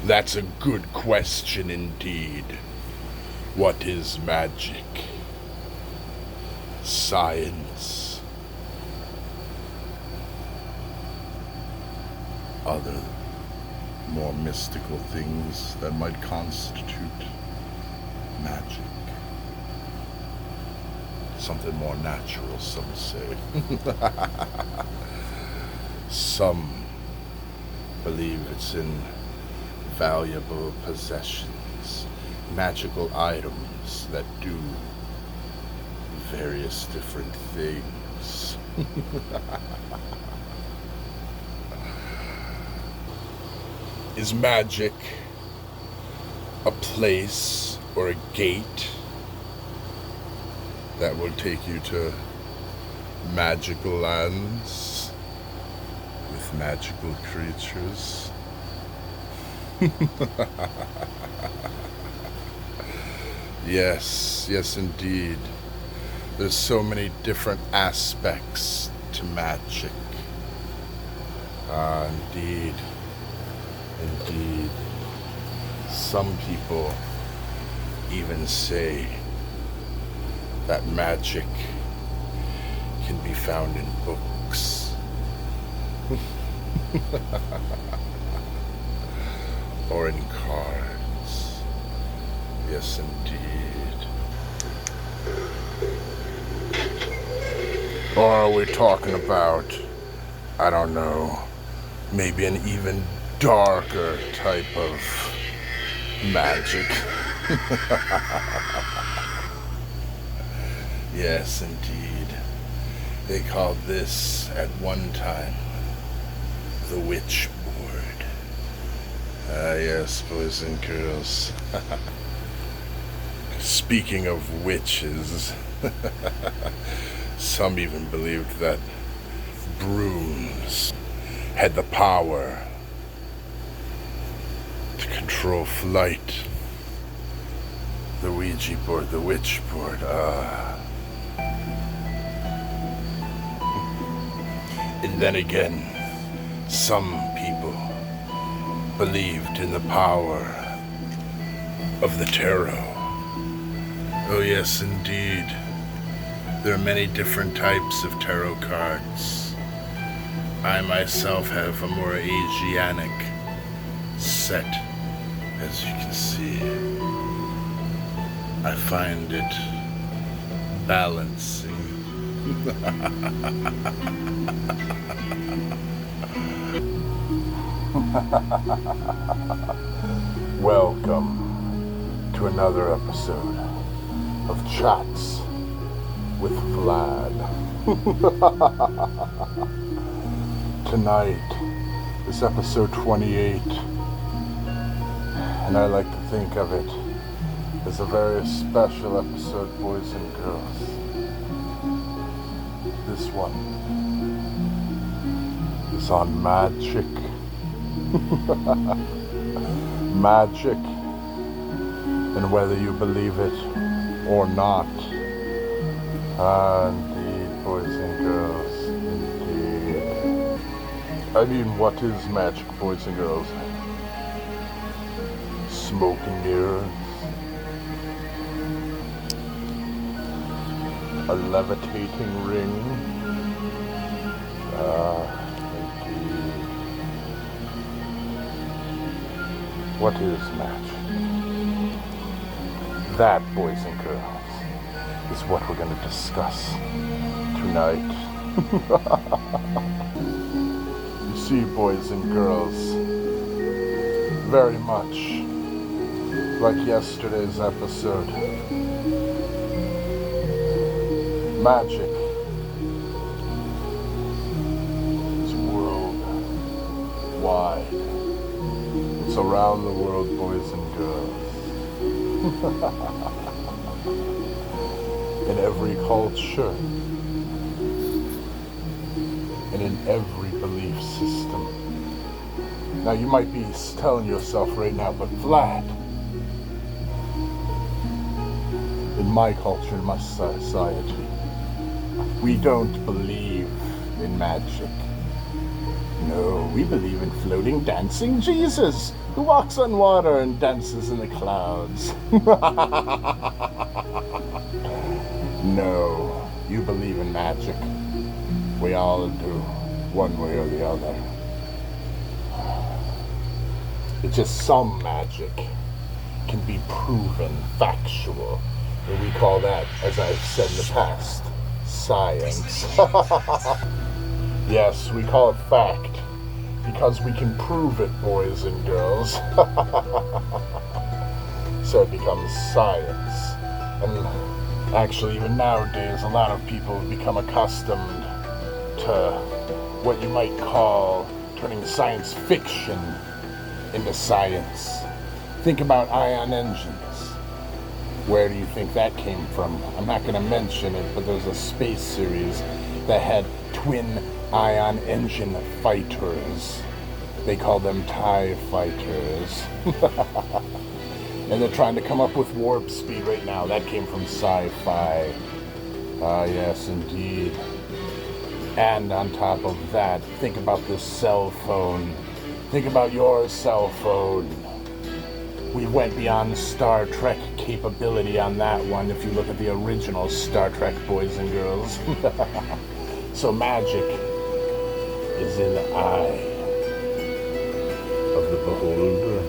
That's a good question indeed. What is magic? Science? Other more mystical things that might constitute magic? Something more natural, some say. Some believe it's in valuable possessions, magical items that do various different things. Is magic a place or a gate that will take you to magical lands with magical creatures? Yes, indeed. There's so many different aspects to magic. Indeed. Some people even say that magic can be found in books. Or in cards. Yes, indeed. Or are we talking about, I don't know, maybe an even darker type of magic? Yes, indeed. They called this, at one time, the witch board. Yes, boys and girls. Speaking of witches, some even believed that brooms had the power to control flight. The Ouija board, the witch board, And then again, some people believed in the power of the tarot. Oh yes, indeed. There are many different types of tarot cards. I myself have a more Asianic set, as you can see. I find it balancing. Welcome to another episode of Chats with Vlad. Tonight is episode 28, and I like to think of it as a very special episode, boys and girls. This one is on magic. Magic, and whether you believe it or not. Indeed, boys and girls, indeed. I mean, what is magic, boys and girls? Smoke and mirrors, a levitating ring, indeed. What is magic? That, boys and girls, is what we're going to discuss tonight. You see, boys and girls, very much like yesterday's episode. Magic is worldwide. It's around the world, boys and girls. In every culture. And in every belief system. Now you might be telling yourself right now, but Vlad, in my culture, in my society, we don't believe in magic. No, we believe in floating, dancing Jesus, who walks on water and dances in the clouds. No, you believe in magic. We all do, one way or the other. It's just some magic can be proven factual. And we call that, as I've said in the past, science. Yes, we call it fact because we can prove it, boys and girls. So it becomes science. And actually, even nowadays, a lot of people have become accustomed to what you might call turning science fiction into science. Think about ion engines. Where do you think that came from? I'm not going to mention it, but there's a space series that had twin ion engine fighters. They call them TIE fighters. And they're trying to come up with warp speed right now. That came from sci-fi. Ah, yes, indeed. And on top of that, think about this cell phone. Think about your cell phone. We went beyond Star Trek capability on that one, if you look at the original Star Trek, boys and girls. So magic is in the eye of the beholder.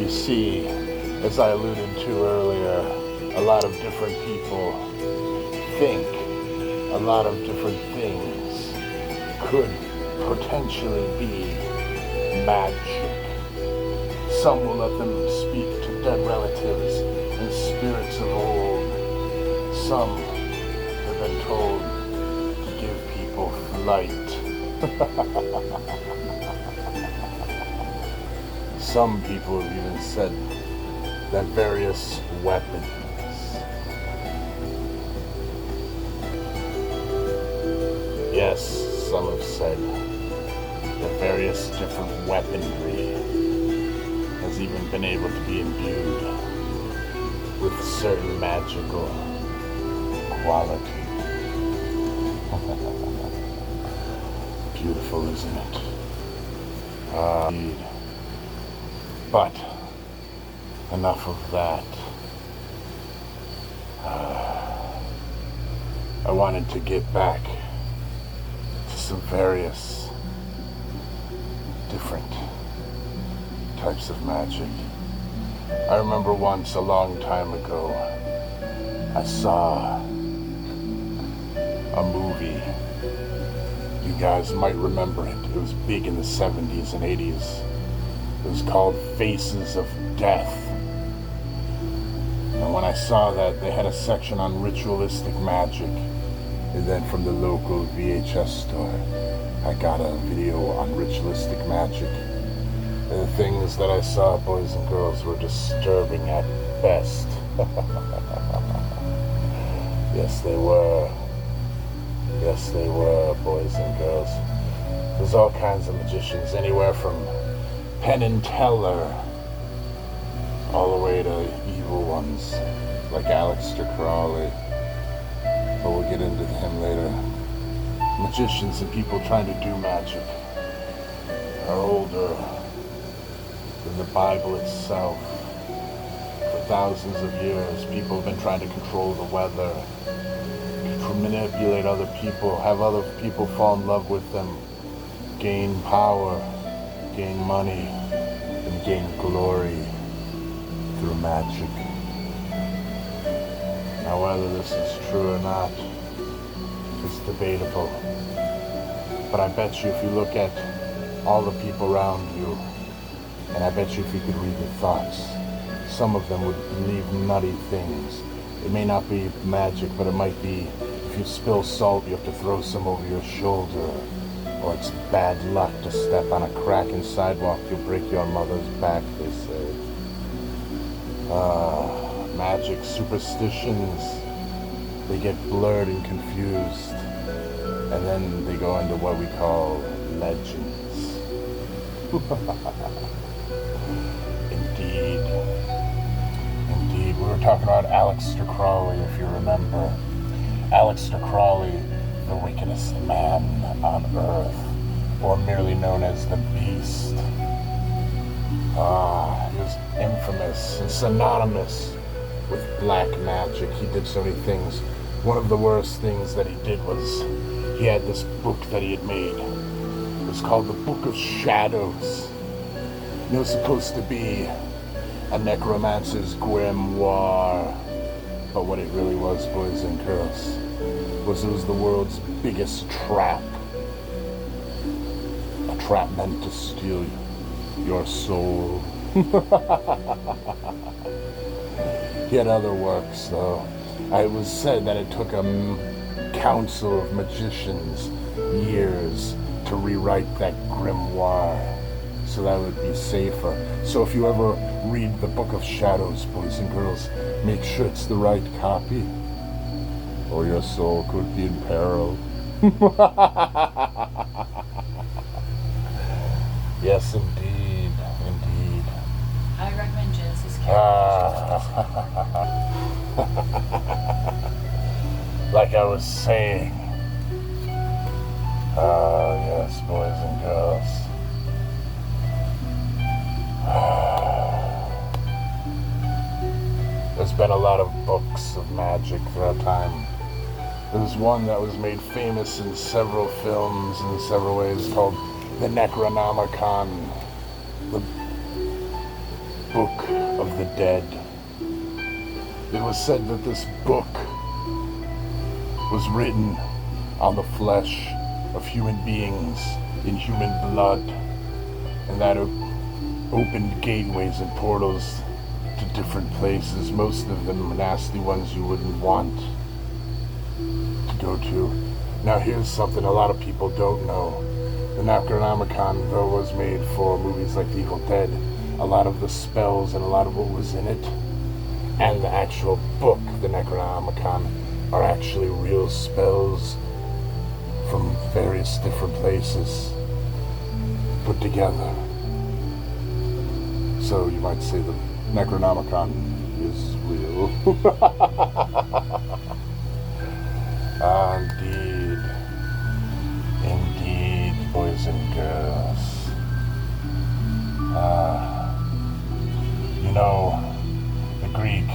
You see, as I alluded to earlier, a lot of different people think a lot of different things could potentially be magic. Some will let them speak to dead relatives and spirits of old. Some have been told to give people flight. Some people have even said that various weapons. Yes, some have said that various different weaponry has even been able to be imbued with certain magical quality. Beautiful, isn't it? Indeed. But enough of that. I wanted to get back to some various different types of magic. I remember once, a long time ago, I saw a movie. You guys might remember it. It was big in the 70s and 80s. It was called Faces of Death. And when I saw that, they had a section on ritualistic magic. And then from the local VHS store, I got a video on ritualistic magic. And the things that I saw, boys and girls, were disturbing at best. Yes, they were. Yes, they were, boys and girls. There's all kinds of magicians, anywhere from Penn and Teller, all the way to evil ones, like Aleister Crowley. But we'll get into him later. Magicians and people trying to do magic are older than the Bible itself. For thousands of years, people have been trying to control the weather, to manipulate other people, have other people fall in love with them, gain power, gain money, and gain glory through magic. Now, whether this is true or not is debatable. But I bet you if you look at all the people around you, and I bet you if you could read their thoughts, some of them would believe nutty things. It may not be magic, but it might be if you spill salt, you have to throw some over your shoulder. Or it's bad luck to step on a cracking sidewalk, you'll break your mother's back, they say. Magic, superstitions, they get blurred and confused. And then they go into what we call legends. Indeed. Indeed. We were talking about Aleister Crowley, if you remember. Aleister Crowley, the wickedest man on earth, or merely known as the Beast. He was infamous and synonymous with black magic. He did so many things. One of the worst things that he did was he had this book that he had made. It was called the Book of Shadows. It was supposed to be a necromancer's grimoire. But what it really was, boys and girls, was it was the world's biggest trap. A trap meant to steal your soul. He had other works, though. It was said that it took a council of magicians years to rewrite that grimoire, so that would be safer. So if you ever read the Book of Shadows, boys and girls, make sure it's the right copy, or your soul could be in peril. Yes, indeed, indeed. I recommend Genesis Like I was saying. Yes, boys and girls. There's been a lot of books of magic throughout time. There's one that was made famous in several films in several ways called the Necronomicon, the Book of the Dead. It was said that this book was written on the flesh of human beings in human blood, and that it opened gateways and portals to different places, most of them nasty ones you wouldn't want to go to. Now here's something a lot of people don't know. The Necronomicon, though, was made for movies like The Evil Dead. A lot of the spells and a lot of what was in it, and the actual book, the Necronomicon, are actually real spells from various different places put together. So you might say the Necronomicon is real. Indeed. Indeed, boys and girls. You know, the Greek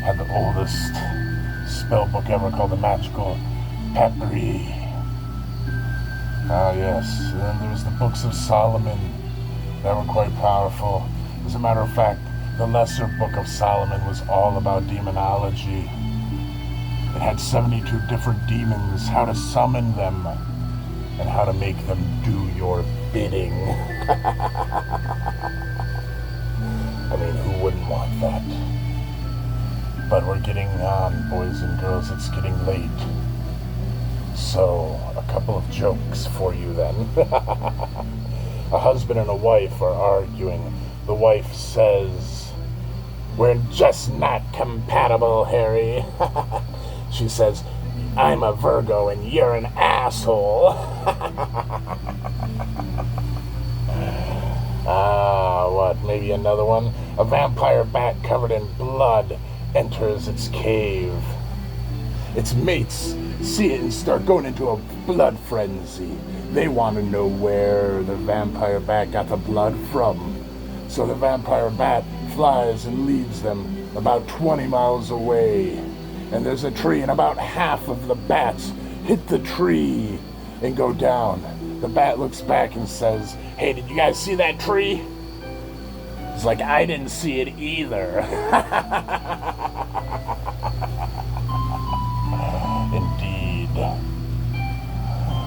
had the oldest spell book ever called the Magical Papyri. Yes. And then there was the Books of Solomon that were quite powerful. As a matter of fact, the Lesser Book of Solomon was all about demonology. It had 72 different demons, how to summon them, and how to make them do your bidding. I mean, who wouldn't want that? But we're getting on, boys and girls. It's getting late. So, a couple of jokes for you then. A husband and a wife are arguing. The wife says, "We're just not compatible, Harry." She says, "I'm a Virgo and you're an asshole." What? Maybe another one? A vampire bat covered in blood enters its cave. Its mates see it and start going into a blood frenzy. They want to know where the vampire bat got the blood from. So the vampire bat flies and leads them about 20 miles away. And there's a tree, and about half of the bats hit the tree and go down. The bat looks back and says, "Hey, did you guys see that tree?" It's like, "I didn't see it either." Indeed.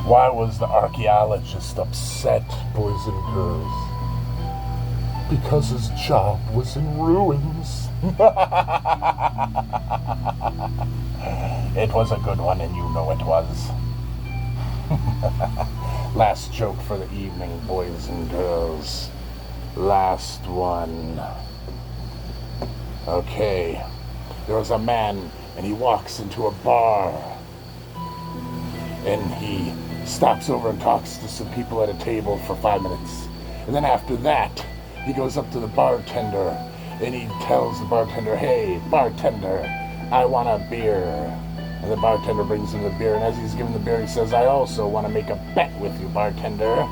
Why was the archaeologist upset, boys and girls? Because his job was in ruins. It was a good one, and you know it was. Last joke for the evening, boys and girls. Last one. Okay. There was a man, and he walks into a bar. And he stops over and talks to some people at a table for 5 minutes. And then after that, he goes up to the bartender, and he tells the bartender, "Hey, bartender, I want a beer." And the bartender brings him the beer, and as he's giving the beer, he says, "I also want to make a bet with you, bartender."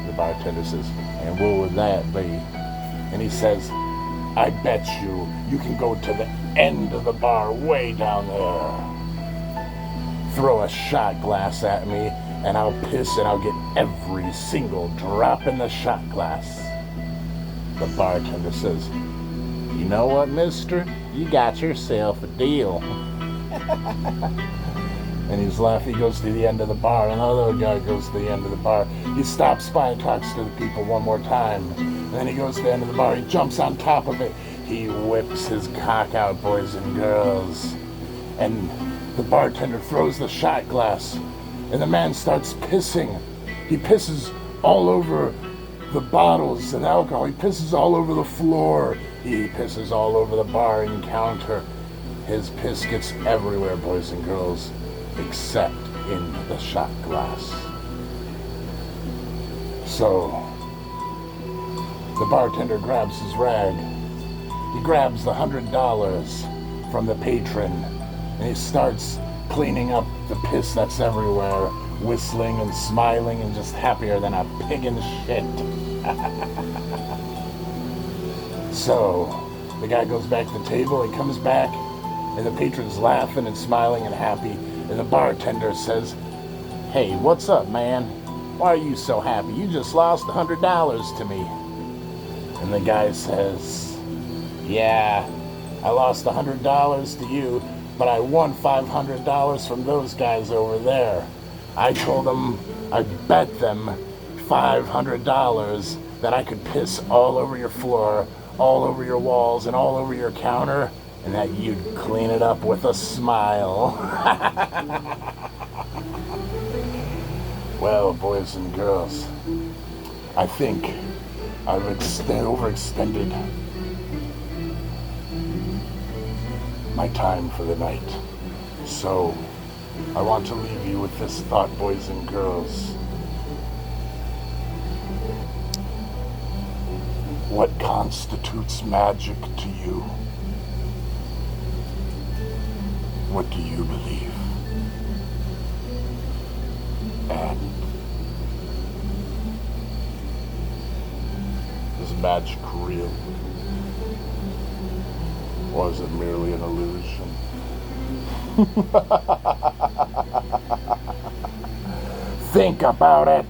The bartender says, "And what would that be?" And he says, "I bet you can go to the end of the bar, way down there. Throw a shot glass at me, and I'll piss and I'll get every single drop in the shot glass." The bartender says, "You know what, mister? You got yourself a deal." And he's laughing. He goes to the end of the bar, and another guy goes to the end of the bar. He stops by and talks to the people one more time. And then he goes to the end of the bar. He jumps on top of it. He whips his cock out, boys and girls. And the bartender throws the shot glass, and the man starts pissing. He pisses all over the bottles and alcohol. He pisses all over the floor. He pisses all over the bar and counter. His piss gets everywhere, boys and girls, except in the shot glass. So, the bartender grabs his rag. He grabs the $100 from the patron, and he starts cleaning up the piss that's everywhere, whistling and smiling and just happier than a pig in shit. So, the guy goes back to the table, he comes back, and the patron's laughing and smiling and happy, and the bartender says, "Hey, what's up, man? Why are you so happy? You just lost $100 to me." And the guy says, "Yeah, I lost $100 to you, but I won $500 from those guys over there. I told them, I bet them $500 that I could piss all over your floor, all over your walls, and all over your counter, and that you'd clean it up with a smile." Well, boys and girls, I think I've overextended my time for the night. So, I want to leave you with this thought, boys and girls. What constitutes magic to you? What do you believe? And is magic real? Or is it merely an illusion? Think about it.